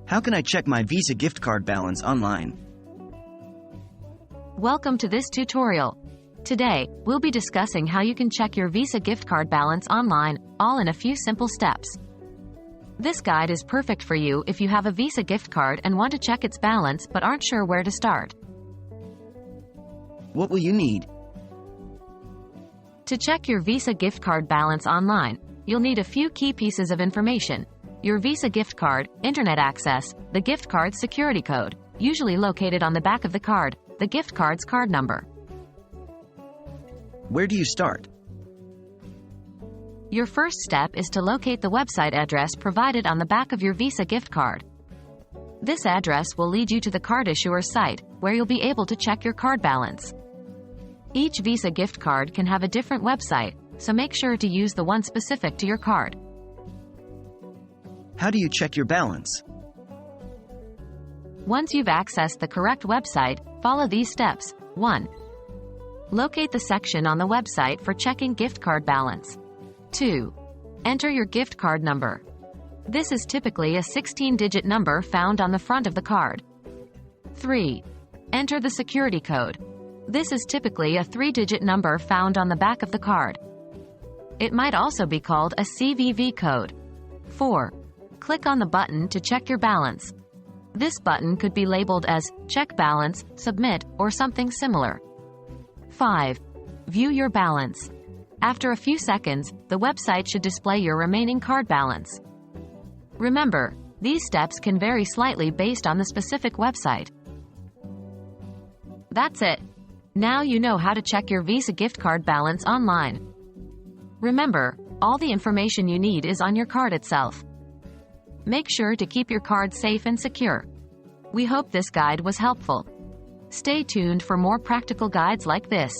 How can I check my Visa gift card balance online? Welcome to this tutorial. Today, we'll be discussing how you can check your Visa gift card balance online, all in a few simple steps. This guide is perfect for you if you have a Visa gift card and want to check its balance but aren't sure where to start. What will you need? To check your Visa gift card balance online, you'll need a few key pieces of information: your Visa gift card, internet access, the gift card's security code, usually located on the back of the card, the gift card's card number. Where do you start? Your first step is to locate the website address provided on the back of your Visa gift card. This address will lead you to the card issuer's site, where you'll be able to check your card balance. Each Visa gift card can have a different website, so make sure to use the one specific to your card. How do you check your balance? Once you've accessed the correct website, follow these steps. 1. Locate the section on the website for checking gift card balance. 2. Enter your gift card number. This is typically a 16-digit number found on the front of the card. 3. Enter the security code. This is typically a 3-digit number found on the back of the card. It might also be called a CVV code. 4. Click on the button to check your balance. This button could be labeled as Check Balance, Submit, or something similar. 5. View your balance. After a few seconds, the website should display your remaining card balance. Remember, these steps can vary slightly based on the specific website. That's it. Now you know how to check your Visa gift card balance online. Remember, all the information you need is on your card itself. Make sure to keep your card safe and secure. We hope this guide was helpful. Stay tuned for more practical guides like this.